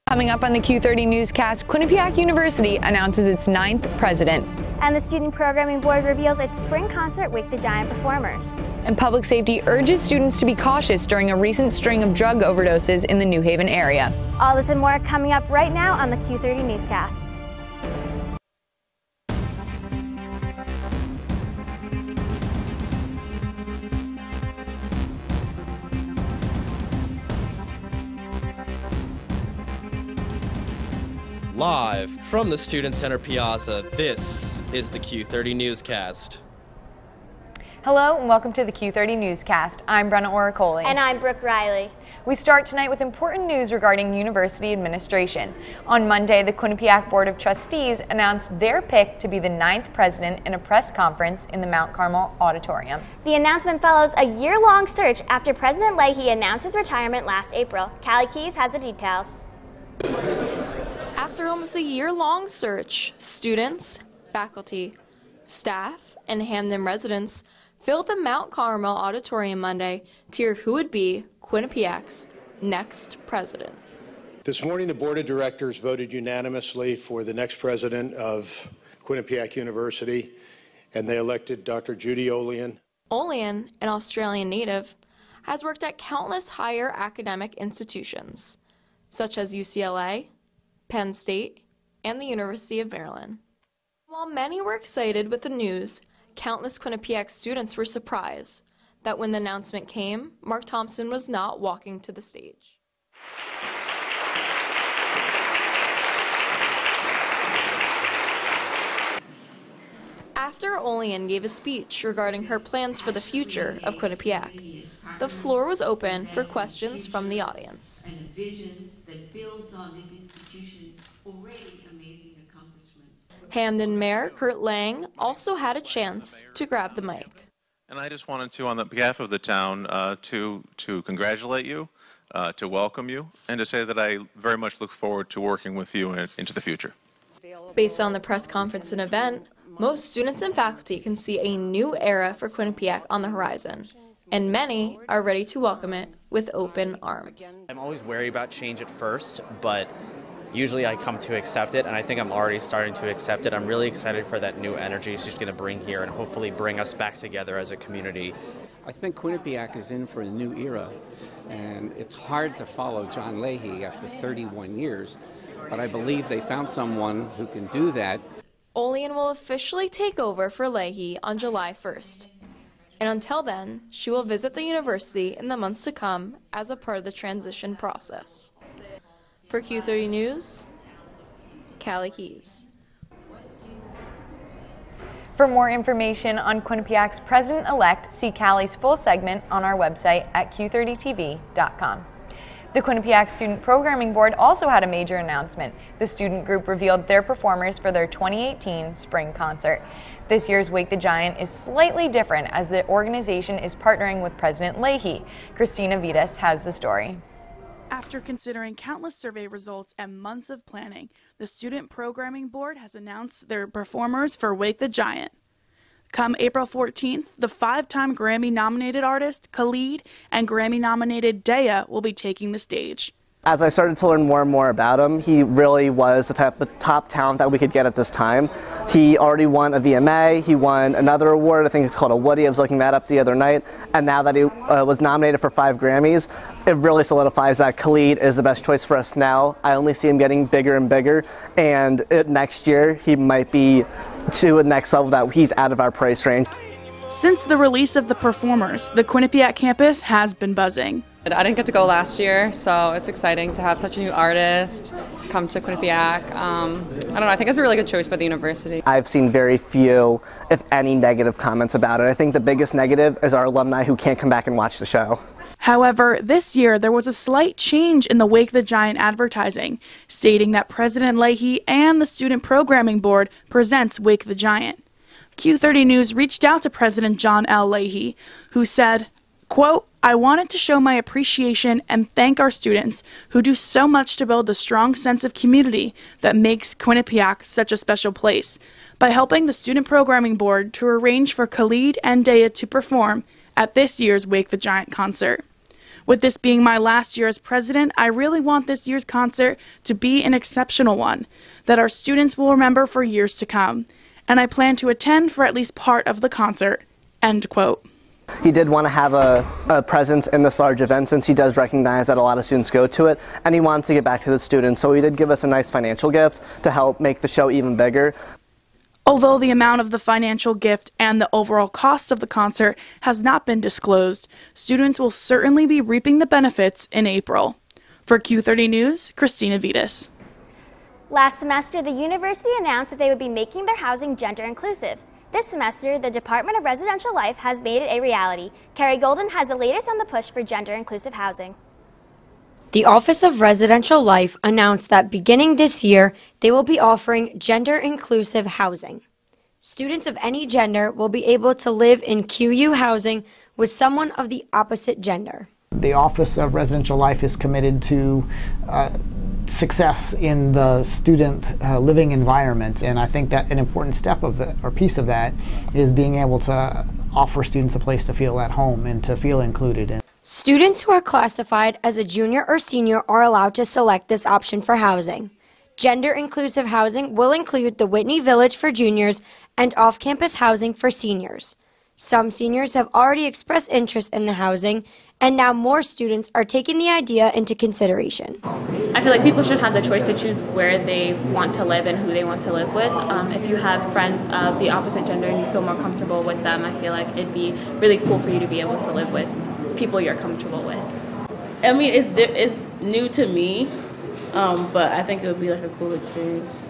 Coming up on the Q30 Newscast, Quinnipiac University announces its 9th president. And the Student Programming Board reveals its spring concert, Wake the Giant performers. And public safety urges students to be cautious during a recent string of drug overdoses in the New Haven area. All this and more coming up right now on the Q30 Newscast. Live from the Student Center Piazza, this is the Q30 Newscast. Hello and welcome to the Q30 Newscast. I'm Brenna Oracoli. And I'm Brooke Riley. We start tonight with important news regarding university administration. On Monday, the Quinnipiac Board of Trustees announced their pick to be the 9th president in a press conference in the Mount Carmel Auditorium. The announcement follows a year-long search after President Leahy announced his retirement last April. Callie Keys has the details. After almost a year-long search, students, faculty, staff, and Hamden residents filled the Mount Carmel Auditorium Monday to hear who would be Quinnipiac's next president. This morning, the Board of Directors voted unanimously for the next president of Quinnipiac University, and they elected Dr. Judy Olian. Olian, an Australian native, has worked at countless higher academic institutions, such as UCLA, Penn State, and the University of Maryland. While many were excited with the news, countless Quinnipiac students were surprised that when the announcement came, Mark Thompson was not walking to the stage. After Olian gave a speech regarding her plans for the future of Quinnipiac, the floor was open for questions from the audience. And a vision that builds on this institution's already amazing accomplishments. Hamden Mayor Kurt Lang also had a chance to grab the mic. And I just wanted to, on the behalf of the town, to congratulate you, to welcome you, and to say that I very much look forward to working with you into the future. Based on the press conference and event, most students and faculty can see a new era for Quinnipiac on the horizon, and many are ready to welcome it with open arms. I'm always wary about change at first, but usually I come to accept it, and I think I'm already starting to accept it. I'm really excited for that new energy she's going to bring here and hopefully bring us back together as a community. I think Quinnipiac is in for a new era, and it's hard to follow John Leahy after 31 years, but I believe they found someone who can do that. Olian will officially take over for Leahy on July 1st. And until then, she will visit the university in the months to come as a part of the transition process. For Q30 News, Callie Keys. For more information on Quinnipiac's president-elect, see Callie's full segment on our website at q30tv.com. The Quinnipiac Student Programming Board also had a major announcement. The student group revealed their performers for their 2018 spring concert. This year's Wake the Giant is slightly different as the organization is partnering with President Leahy. Christina Vitas has the story. After considering countless survey results and months of planning, the Student Programming Board has announced their performers for Wake the Giant. Come April 14th, the 5-time Grammy-nominated artist, Khalid, and Grammy-nominated Daya will be taking the stage. As I started to learn more and more about him, he really was the type of top talent that we could get at this time. He already won a VMA, he won another award, I think it's called a Woody, I was looking that up the other night, and now that he was nominated for 5 Grammys, it really solidifies that Khalid is the best choice for us now. I only see him getting bigger and bigger, and next year he might be to a next level that he's out of our price range. Since the release of the performers, the Quinnipiac campus has been buzzing. I didn't get to go last year, so it's exciting to have such a new artist come to Quinnipiac. I don't know, I think it's a really good choice by the university. I've seen very few, if any, negative comments about it. I think the biggest negative is our alumni who can't come back and watch the show. However, this year there was a slight change in the Wake the Giant advertising, stating that President Leahy and the Student Programming Board presents Wake the Giant. Q30 News reached out to President John L. Leahy, who said, quote, "I wanted to show my appreciation and thank our students who do so much to build the strong sense of community that makes Quinnipiac such a special place by helping the Student Programming Board to arrange for Khalid and Daya to perform at this year's Wake the Giant concert. With this being my last year as president, I really want this year's concert to be an exceptional one that our students will remember for years to come, and I plan to attend for at least part of the concert." End quote. He did want to have a presence in this large event since he does recognize that a lot of students go to it, and he wanted to get back to the students, so he did give us a nice financial gift to help make the show even bigger. Although the amount of the financial gift and the overall cost of the concert has not been disclosed, students will certainly be reaping the benefits in April. For Q30 News, Christina Vitas. Last semester, the university announced that they would be making their housing gender inclusive. This semester, the Department of Residential Life has made it a reality. Carrie Golden has the latest on the push for gender inclusive housing. The Office of Residential Life announced that beginning this year, they will be offering gender-inclusive housing. Students of any gender will be able to live in QU housing with someone of the opposite gender. The Office of Residential Life is committed to success in the student living environment, and I think that an important step of that, or piece of that, is being able to offer students a place to feel at home and to feel included in. Students who are classified as a junior or senior are allowed to select this option for housing. Gender-inclusive housing will include the Whitney Village for juniors and off-campus housing for seniors. Some seniors have already expressed interest in the housing, and now more students are taking the idea into consideration. I feel like people should have the choice to choose where they want to live and who they want to live with. If you have friends of the opposite gender and you feel more comfortable with them, I feel like it'd be really cool for you to be able to live with people you're comfortable with. I mean, it's new to me, but I think it would be like a cool experience.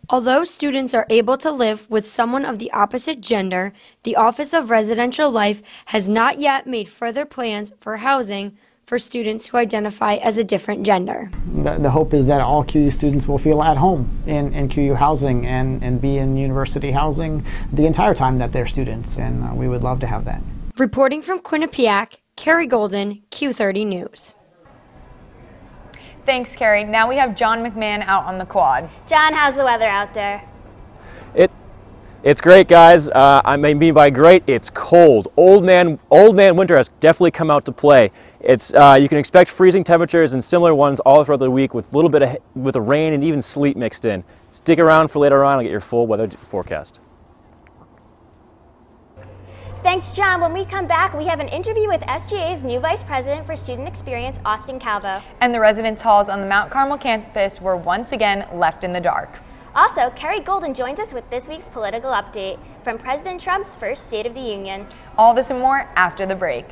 Although students are able to live with someone of the opposite gender, the Office of Residential Life has not yet made further plans for housing for students who identify as a different gender. The hope is that all QU students will feel at home in QU housing and be in university housing the entire time that they're students, and we would love to have that. Reporting from Quinnipiac, Carrie Golden, Q30 News. Thanks, Carrie. Now we have John McMahon out on the quad. John, how's the weather out there? It's great, guys. I mean by great, it's cold. Old man winter has definitely come out to play. It's you can expect freezing temperatures and similar ones all throughout the week with a little bit of rain and even sleet mixed in. Stick around for later on and get your full weather forecast. Thanks, John. When we come back, we have an interview with SGA's new Vice President for Student Experience, Austin Calvo. And the residence halls on the Mount Carmel campus were once again left in the dark. Also, Carrie Golden joins us with this week's political update from President Trump's first State of the Union. All this and more after the break.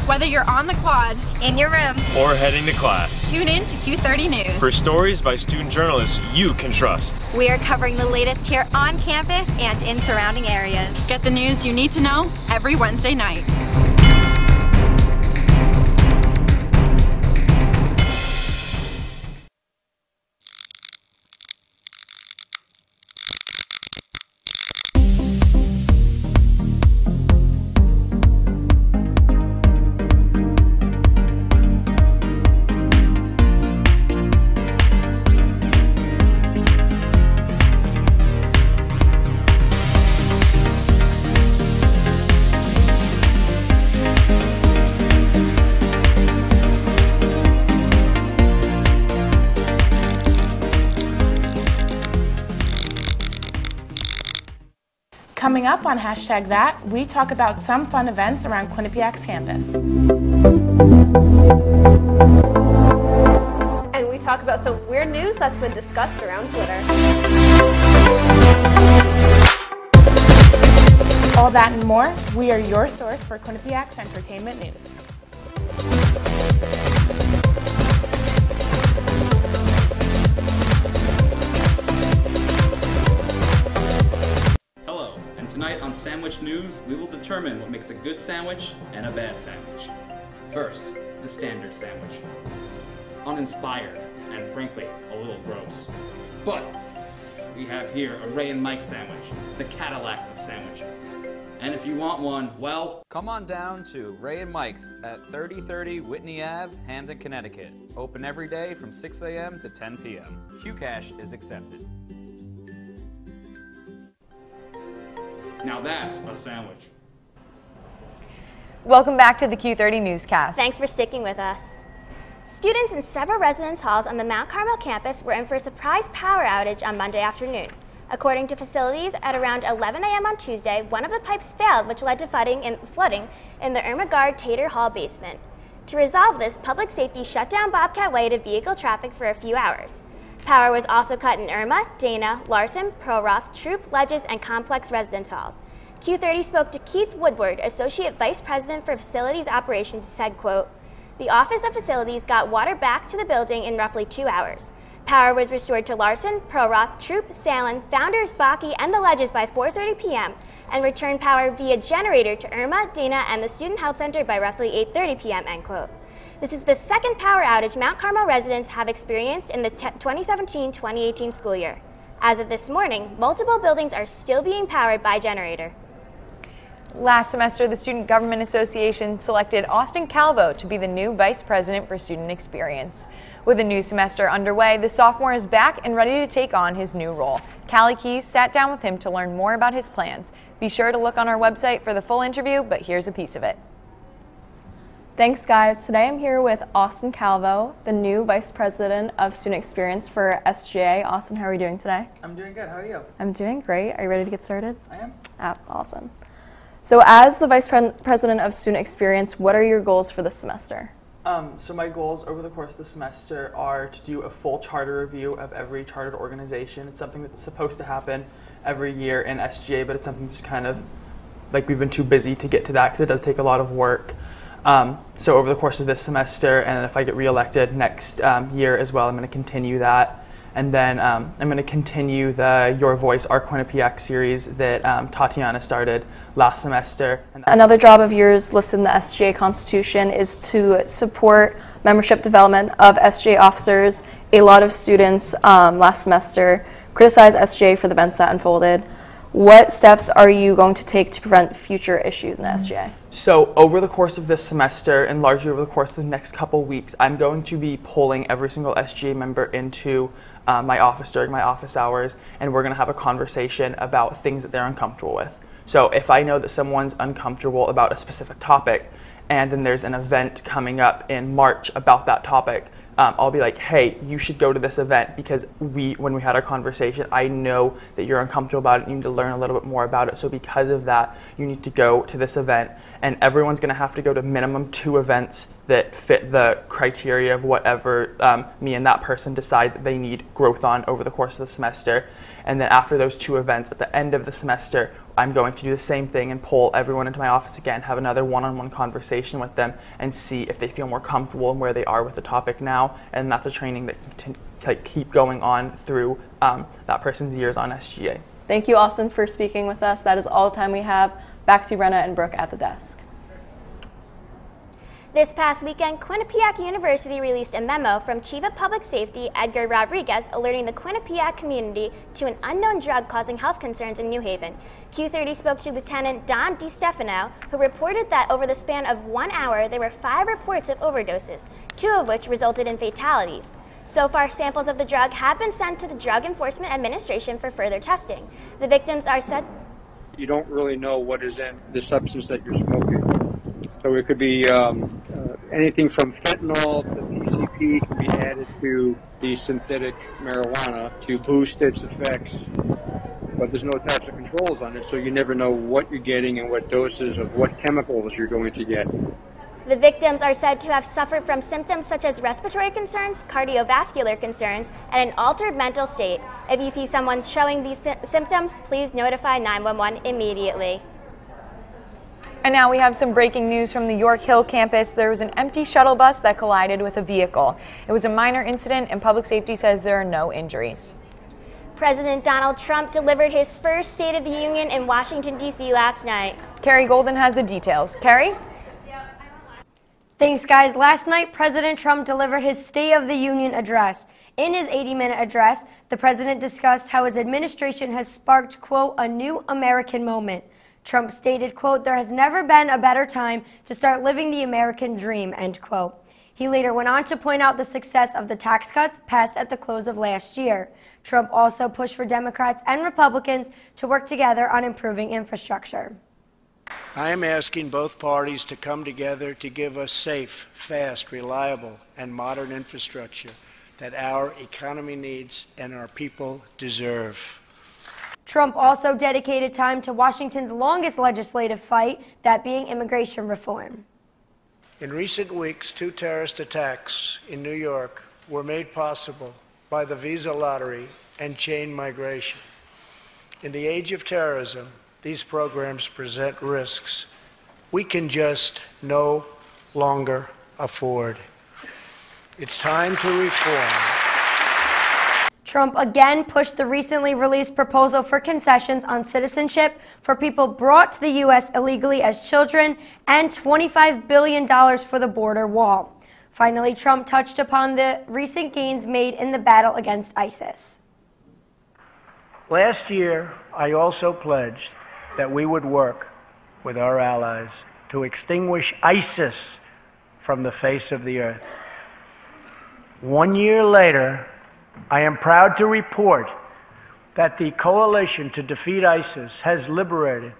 Whether you're on the quad, in your room, or heading to class, tune in to Q30 News. For stories by student journalists you can trust. We are covering the latest here on campus and in surrounding areas. Get the news you need to know every Wednesday night. Coming up on #that, we talk about some fun events around Quinnipiac's campus. And we talk about some weird news that's been discussed around Twitter. All that and more, we are your source for Quinnipiac's entertainment news. Tonight on Sandwich News, we will determine what makes a good sandwich and a bad sandwich. First, the standard sandwich. Uninspired, and frankly, a little gross. But we have here a Ray and Mike sandwich, the Cadillac of sandwiches. And if you want one, well, come on down to Ray and Mike's at 3030 Whitney Ave, Hamden, Connecticut. Open every day from 6 a.m. to 10 p.m. QCash is accepted. Now that's a sandwich. Welcome back to the Q30 Newscast. Thanks for sticking with us. Students in several residence halls on the Mount Carmel campus were in for a surprise power outage on Monday afternoon. According to facilities, at around 11 a.m. on Tuesday, one of the pipes failed, which led to flooding in the Irma Gard Tater Hall basement. To resolve this, public safety shut down Bobcat Way to vehicle traffic for a few hours. Power was also cut in Irma, Dana, Larson, Proroth, Troop, Ledges, and Complex residence halls. Q30 spoke to Keith Woodward, Associate Vice President for Facilities Operations, who said, quote, "The Office of Facilities got water back to the building in roughly 2 hours. Power was restored to Larson, Proroth, Troop, Salin, Founders, Baki, and the Ledges by 4:30 p.m. and returned power via generator to Irma, Dana, and the Student Health Center by roughly 8:30 p.m., end quote. This is the second power outage Mount Carmel residents have experienced in the 2017-2018 school year. As of this morning, multiple buildings are still being powered by generator. Last semester, the Student Government Association selected Austin Calvo to be the new Vice President for Student Experience. With a new semester underway, the sophomore is back and ready to take on his new role. Callie Keys sat down with him to learn more about his plans. Be sure to look on our website for the full interview, but here's a piece of it. Thanks, guys. Today I'm here with Austin Calvo, the new Vice President of Student Experience for SGA. Austin, how are you doing today? I'm doing good. How are you? I'm doing great. Are you ready to get started? I am. Awesome. So as the Vice President of Student Experience, what are your goals for this semester? So my goals over the course of the semester are to do a full charter review of every chartered organization. It's something that's supposed to happen every year in SGA, but it's something that's kind of like we've been too busy to get to that because it does take a lot of work. So over the course of this semester, and then if I get reelected next year as well, I'm going to continue that. And then I'm going to continue the Your Voice, Our Quinnipiac series that Tatiana started last semester. Another job of yours listed in the SGA Constitution is to support membership development of SGA officers. A lot of students last semester criticized SGA for the events that unfolded. What steps are you going to take to prevent future issues in SGA? So over the course of this semester and largely over the course of the next couple weeks, I'm going to be pulling every single SGA member into my office during my office hours, and we're going to have a conversation about things that they're uncomfortable with. So if I know that someone's uncomfortable about a specific topic, and then there's an event coming up in March about that topic, I'll be like, hey, you should go to this event because when we had our conversation, I know that you're uncomfortable about it. You need to learn a little bit more about it. So because of that, you need to go to this event. And everyone's going to have to go to minimum 2 events that fit the criteria of whatever me and that person decide that they need growth on over the course of the semester. And then after those 2 events, at the end of the semester, I'm going to do the same thing and pull everyone into my office again, have another one-on-one conversation with them and see if they feel more comfortable and where they are with the topic now. And that's a training that can keep going on through that person's years on SGA. Thank you, Austin, for speaking with us. That is all the time we have. Back to Brenna and Brooke at the desk. This past weekend, Quinnipiac University released a memo from Chief of Public Safety Edgar Rodriguez alerting the Quinnipiac community to an unknown drug causing health concerns in New Haven. Q30 spoke to Lieutenant Don DiStefano, who reported that over the span of 1 hour, there were 5 reports of overdoses, 2 of which resulted in fatalities. So far, samples of the drug have been sent to the Drug Enforcement Administration for further testing. The victims are said... You don't really know what is in the substance that you're smoking. So it could be anything from fentanyl to PCP can be added to the synthetic marijuana to boost its effects. But there's no types of controls on it, so you never know what you're getting and what doses of what chemicals you're going to get. The victims are said to have suffered from symptoms such as respiratory concerns, cardiovascular concerns, and an altered mental state. If you see someone showing these symptoms, please notify 911 immediately. And now we have some breaking news from the York Hill campus. There was an empty shuttle bus that collided with a vehicle. It was a minor incident, and public safety says there are no injuries. President Donald Trump delivered his first State of the Union in Washington, D.C. last night. Carrie Golden has the details. Carrie? Thanks, guys. Last night, President Trump delivered his State of the Union address. In his 80-minute address, the president discussed how his administration has sparked, quote, a new American moment. Trump stated, quote, there has never been a better time to start living the American dream, end quote. He later went on to point out the success of the tax cuts passed at the close of last year. Trump also pushed for Democrats and Republicans to work together on improving infrastructure. I am asking both parties to come together to give us safe, fast, reliable, and modern infrastructure that our economy needs and our people deserve. Trump also dedicated time to Washington's longest legislative fight, that being immigration reform. In recent weeks, 2 terrorist attacks in New York were made possible by the visa lottery and chain migration. In the age of terrorism, these programs present risks we can just no longer afford. It's time to reform. Trump again pushed the recently released proposal for concessions on citizenship for people brought to the U.S. illegally as children and $25 billion for the border wall. Finally, Trump touched upon the recent gains made in the battle against ISIS. Last year, I also pledged that we would work with our allies to extinguish ISIS from the face of the earth. 1 year later, I am proud to report that the coalition to defeat ISIS has liberated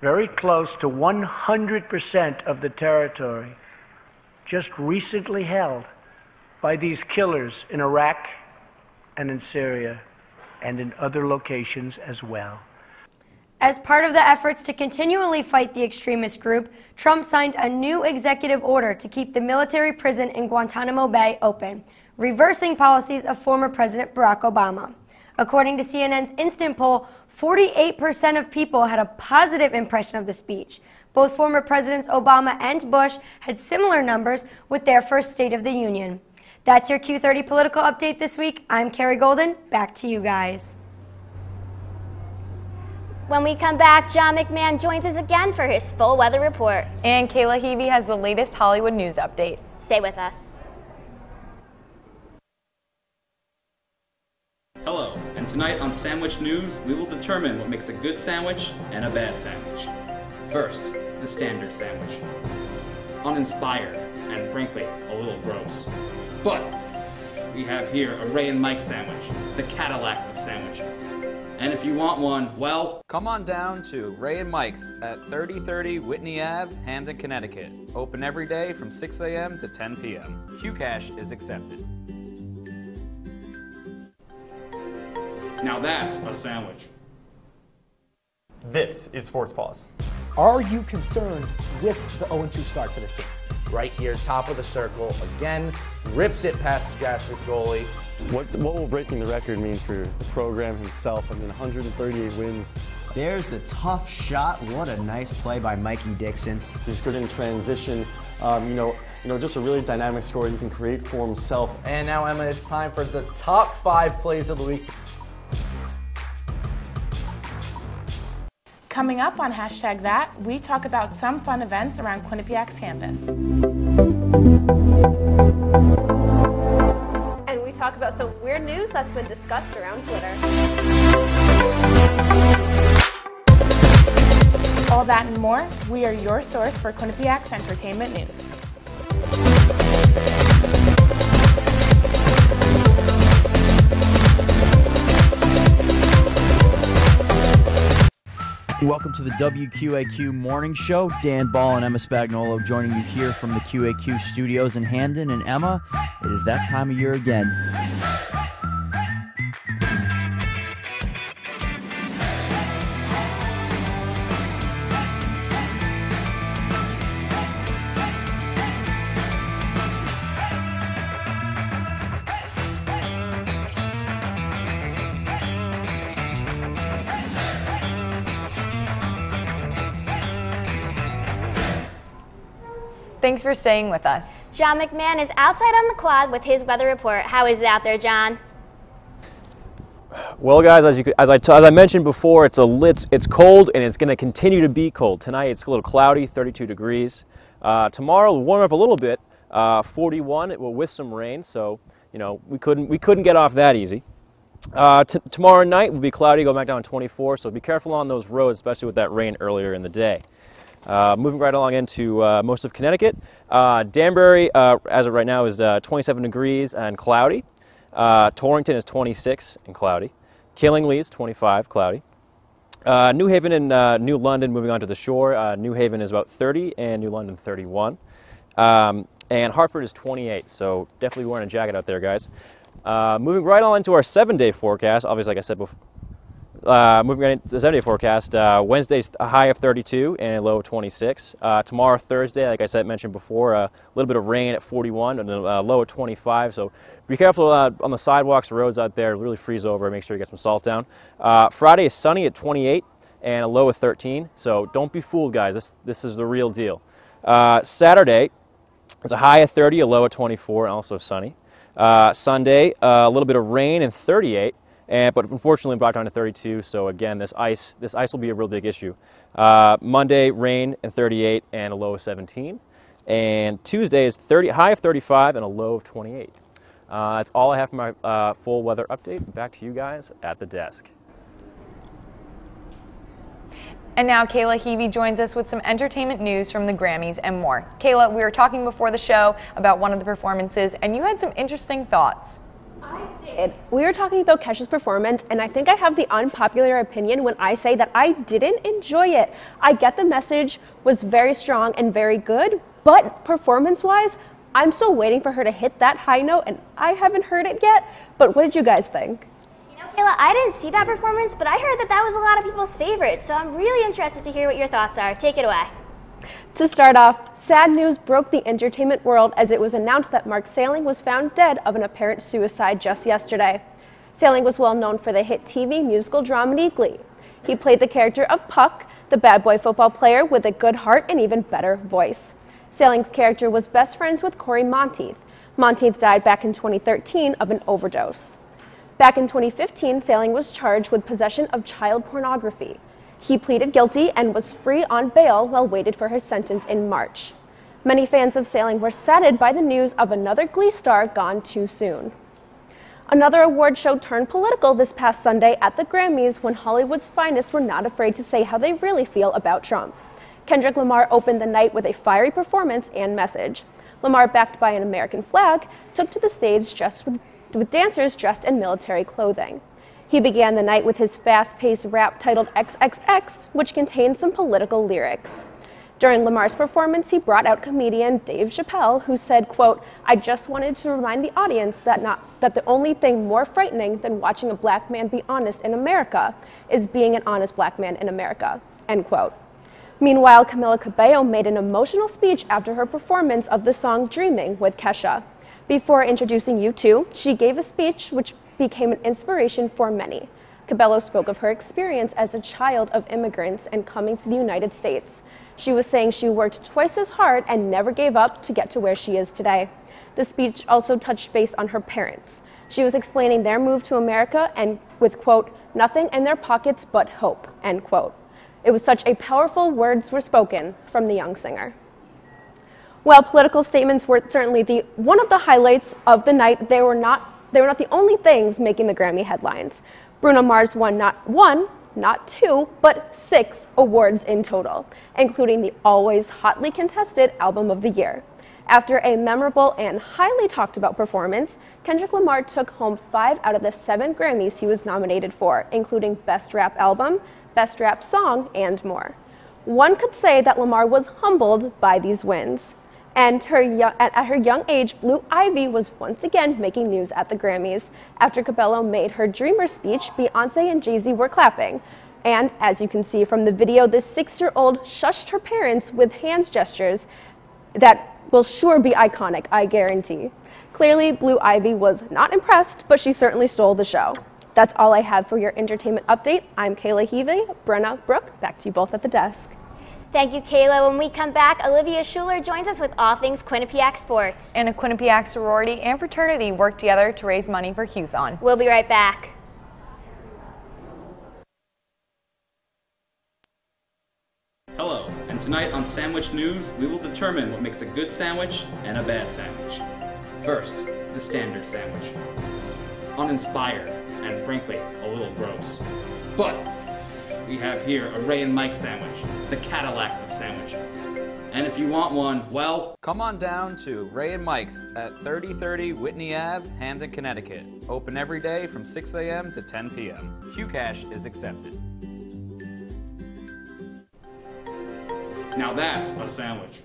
very close to 100% of the territory just recently held by these killers in Iraq and in Syria and in other locations as well. As part of the efforts to continually fight the extremist group, Trump signed a new executive order to keep the military prison in Guantanamo Bay open, reversing policies of former President Barack Obama. According to CNN's Instant Poll, 48% of people had a positive impression of the speech. Both former Presidents Obama and Bush had similar numbers with their first State of the Union. That's your Q30 political update this week. I'm Carrie Golden. Back to you guys. When we come back, John McMahon joins us again for his full weather report. And Kayla Heavey has the latest Hollywood news update. Stay with us. Hello, and tonight on Sandwich News, we will determine what makes a good sandwich and a bad sandwich. First, the standard sandwich. Uninspired, and frankly, a little gross. But we have here a Ray and Mike sandwich, the Cadillac of sandwiches. And if you want one, well, come on down to Ray and Mike's at 3030 Whitney Ave, Hamden, Connecticut. Open every day from 6 a.m. to 10 p.m. Qcash is accepted. now that's a sandwich. This is Sports Pause. Are you concerned with the 0-2 start for this team? Right here, top of the circle, again, rips it past the grassroots goalie. What will breaking the record mean for the program himself? I mean, 138 wins. There's the tough shot. What a nice play by Mikey Dixon. Just good in transition. Just a really dynamic scorer he can create for himself. And now, Emma, it's time for the top 5 plays of the week. Coming up on #that, we talk about some fun events around Quinnipiac's campus. And we talk about some weird news that's been discussed around Twitter. All that and more, we are your source for Quinnipiac's entertainment news. Welcome to the WQAQ Morning Show. Dan Ball and Emma Spagnolo joining you here from the QAQ studios in Hamden. And Emma, it is that time of year again. Thanks for staying with us. John McMahon is outside on the quad with his weather report. How is it out there, John? Well, guys, as I mentioned before, it's cold and it's going to continue to be cold. Tonight it's a little cloudy, 32 degrees. Tomorrow we'll warm up a little bit, 41 with some rain. So we couldn't get off that easy. Tomorrow night will be cloudy, go back down to 24. So be careful on those roads, especially with that rain earlier in the day. Moving right along into most of Connecticut. Danbury, as of right now, is 27 degrees and cloudy. Torrington is 26 and cloudy. Killingly is 25, cloudy. New Haven and New London, moving on to the shore. New Haven is about 30 and New London 31. And Hartford is 28, so definitely wearing a jacket out there, guys. Moving right on into our 7-day forecast, obviously, like I said before, moving right into the 7-day forecast, Wednesday's a high of 32 and a low of 26. Tomorrow, Thursday, like I said, mentioned before, a little bit of rain at 41 and a low of 25. So be careful on the sidewalks, roads out there, really freeze over. Make sure you get some salt down. Friday is sunny at 28 and a low of 13. So don't be fooled, guys. This is the real deal. Saturday is a high of 30, a low of 24, and also sunny. Sunday, a little bit of rain and 38. But unfortunately brought down to 32, so again, this ice will be a real big issue. Monday, rain and 38 and a low of 17. And Tuesday is high of 35 and a low of 28. That's all I have for my full weather update. Back to you guys at the desk. And now Kayla Heavey joins us with some entertainment news from the Grammys and more. Kayla, we were talking before the show about one of the performances, and you had some interesting thoughts. I did. We were talking about Kesha's performance, and I think I have the unpopular opinion when I say that I didn't enjoy it. I get the message was very strong and very good, but performance-wise, I'm still waiting for her to hit that high note, and I haven't heard it yet. But what did you guys think? You know, Kayla, I didn't see that performance, but I heard that that was a lot of people's favorite, so I'm really interested to hear what your thoughts are. Take it away. To start off, sad news broke the entertainment world as it was announced that Mark Salling was found dead of an apparent suicide just yesterday. Salling was well known for the hit TV musical dramedy Glee. He played the character of Puck, the bad boy football player with a good heart and even better voice. Salling's character was best friends with Corey Monteith. Monteith died back in 2013 of an overdose. Back in 2015, Salling was charged with possession of child pornography. He pleaded guilty and was free on bail while waited for his sentence in March. Many fans of Salling were saddened by the news of another Glee star gone too soon. Another award show turned political this past Sunday at the Grammys when Hollywood's finest were not afraid to say how they really feel about Trump. Kendrick Lamar opened the night with a fiery performance and message. Lamar, backed by an American flag, took to the stage with dancers dressed in military clothing. He began the night with his fast-paced rap titled XXX, which contained some political lyrics. During Lamar's performance, he brought out comedian Dave Chappelle, who said, quote, "I just wanted to remind the audience that the only thing more frightening than watching a black man be honest in America is being an honest black man in America," end quote. Meanwhile, Camila Cabello made an emotional speech after her performance of the song Dreaming with Kesha. Before introducing U2, she gave a speech which became an inspiration for many. Cabello spoke of her experience as a child of immigrants and coming to the United States. She was saying she worked twice as hard and never gave up to get to where she is today. The speech also touched base on her parents. She was explaining their move to America and with, quote, "nothing in their pockets but hope," end quote. It was such a powerful words were spoken from the young singer. While political statements were certainly one of the highlights of the night, they were not the only things making the Grammy headlines. Bruno Mars won not one, not two, but 6 awards in total, including the always hotly contested Album of the Year. After a memorable and highly talked about performance, Kendrick Lamar took home 5 out of the 7 Grammys he was nominated for, including Best Rap Album, Best Rap Song, and more. One could say that Lamar was humbled by these wins. And at her young age, Blue Ivy was once again making news at the Grammys. After Cabello made her Dreamer speech, Beyoncé and Jay-Z were clapping. And as you can see from the video, this 6-year-old shushed her parents with hands gestures that will sure be iconic, I guarantee. Clearly, Blue Ivy was not impressed, but she certainly stole the show. That's all I have for your entertainment update. I'm Kayla Heavey, Brenna, Brooke, back to you both at the desk. Thank you, Kayla. When we come back, Olivia Schuler joins us with all things Quinnipiac sports. And a Quinnipiac sorority and fraternity work together to raise money for Q-thon. We'll be right back. Hello, and tonight on Sandwich News, we will determine what makes a good sandwich and a bad sandwich. First, the standard sandwich. Uninspired, and frankly, a little gross. But we have here a Ray and Mike sandwich, the Cadillac of sandwiches. And if you want one, well, come on down to Ray and Mike's at 3030 Whitney Ave, Hamden, Connecticut. Open every day from 6 a.m. to 10 p.m. QCash is accepted. now that's a sandwich.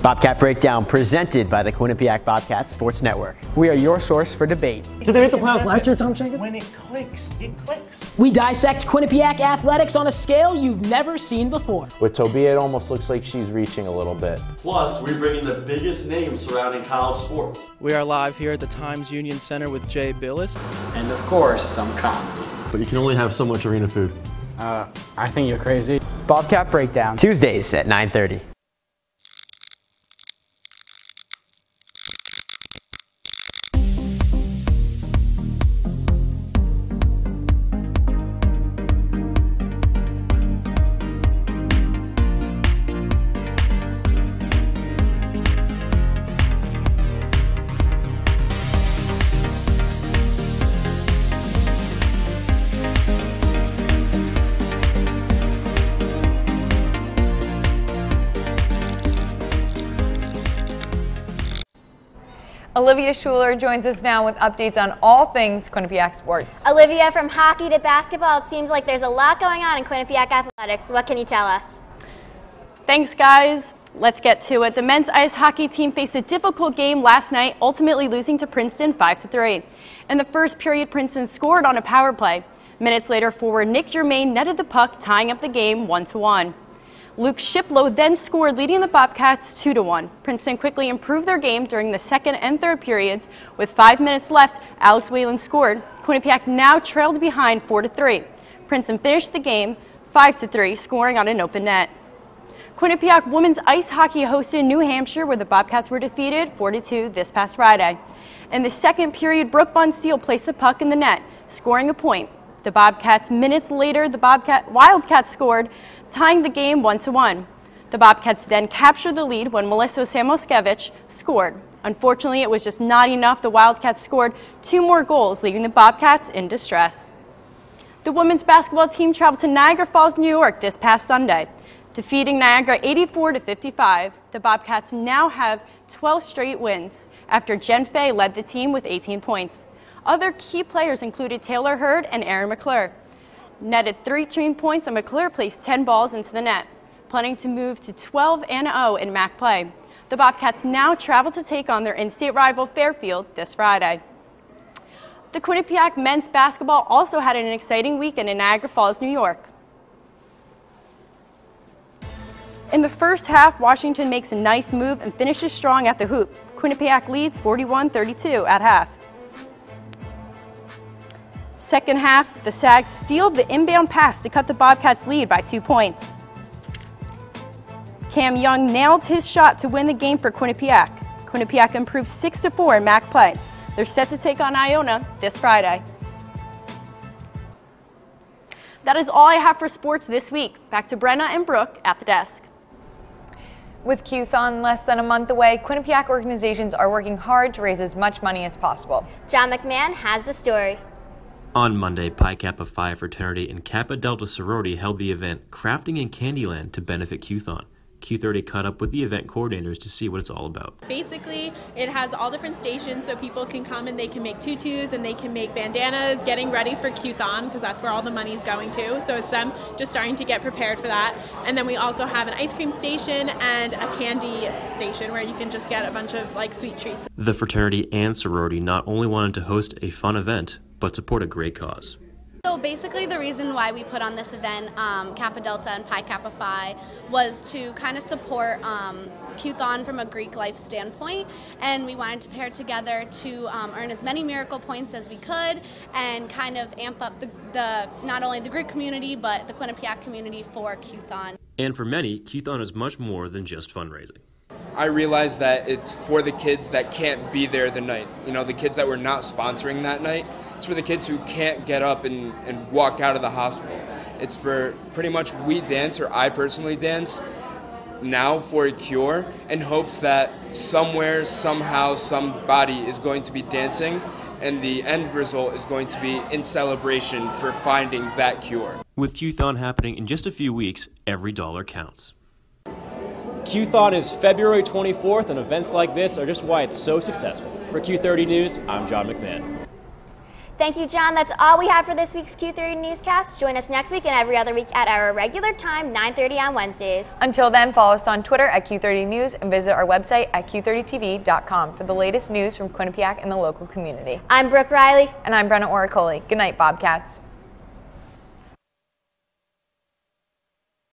Bobcat Breakdown presented by the Quinnipiac Bobcats Sports Network. We are your source for debate. Did they make the playoffs last year, Tom Jenkins? When it clicks, it clicks. We dissect Quinnipiac athletics on a scale you've never seen before. With Tobia, it almost looks like she's reaching a little bit. Plus, we bring in the biggest names surrounding college sports. We are live here at the Times Union Center with Jay Billis. And of course, some comedy. But you can only have so much arena food. I think you're crazy. Bobcat Breakdown. Tuesdays at 9:30. Olivia Schuler joins us now with updates on all things Quinnipiac sports. Olivia, from hockey to basketball, it seems like there's a lot going on in Quinnipiac athletics. What can you tell us? Thanks, guys. Let's get to it. The men's ice hockey team faced a difficult game last night, ultimately losing to Princeton 5-3. In the first period, Princeton scored on a power play. Minutes later, forward Nick Germain netted the puck, tying up the game 1-1. Luke Shiplow then scored, leading the Bobcats 2-1. Princeton quickly improved their game during the second and third periods. With 5 minutes left, Alex Whalen scored. Quinnipiac now trailed behind 4-3. Princeton finished the game 5-3, scoring on an open net. Quinnipiac women's ice hockey hosted New Hampshire, where the Bobcats were defeated 4-2 this past Friday. In the second period, Brooke Bonsteele placed the puck in the net, scoring a point. The Bobcats minutes later, the Wildcats scored, tying the game 1-1. The Bobcats then captured the lead when Melissa Samoskevich scored. Unfortunately, it was just not enough. The Wildcats scored 2 more goals, leaving the Bobcats in distress. The women's basketball team traveled to Niagara Falls, New York this past Sunday, defeating Niagara 84-55. The Bobcats now have 12 straight wins after Jen Fay led the team with 18 points. Other key players included Taylor Hurd and Aaron McClure. Netted 13 points, and McClure placed 10 balls into the net, planning to move to 12-0 in MAC play. The Bobcats now travel to take on their in-state rival Fairfield this Friday. The Quinnipiac men's basketball also had an exciting weekend in Niagara Falls, New York. In the first half, Washington makes a nice move and finishes strong at the hoop. Quinnipiac leads 41-32 at half. Second half, the Sags stealed the inbound pass to cut the Bobcats' lead by 2 points. Cam Young nailed his shot to win the game for Quinnipiac. Quinnipiac improved 6-4 in MAC play. They're set to take on Iona this Friday. That is all I have for sports this week. Back to Brenna and Brooke at the desk. With Q-thon less than a month away, Quinnipiac organizations are working hard to raise as much money as possible. John McMahon has the story. On Monday, Pi Kappa Phi Fraternity and Kappa Delta Sorority held the event Crafting in Candyland to benefit Q-thon. Q30 caught up with the event coordinators to see what it's all about. Basically, it has all different stations so people can come and they can make tutus and they can make bandanas, getting ready for Q-thon because that's where all the money's going to. So it's them just starting to get prepared for that. And then we also have an ice cream station and a candy station where you can just get a bunch of sweet treats. The fraternity and sorority not only wanted to host a fun event, but support a great cause. So basically the reason why we put on this event, Kappa Delta and Pi Kappa Phi, was to kind of support Q-thon from a Greek life standpoint, and we wanted to pair together to earn as many miracle points as we could and kind of amp up the not only the Greek community but the Quinnipiac community for Q-thon. And for many, Q-thon is much more than just fundraising. I realized that it's for the kids that can't be there the night. You know, the kids that we're not sponsoring that night. It's for the kids who can't get up and walk out of the hospital. It's for pretty much we dance, or I personally dance, now for a cure in hopes that somewhere, somehow, somebody is going to be dancing and the end result is going to be in celebration for finding that cure. With Q-Thon happening in just a few weeks, every dollar counts. Q-Thon is February 24th, and events like this are just why it's so successful. For Q30 News, I'm John McMahon. Thank you, John. That's all we have for this week's Q30 Newscast. Join us next week and every other week at our regular time, 9:30 on Wednesdays. Until then, follow us on Twitter at Q30 News and visit our website at Q30TV.com for the latest news from Quinnipiac and the local community. I'm Brooke Riley. And I'm Brenna Oracoli. Good night, Bobcats.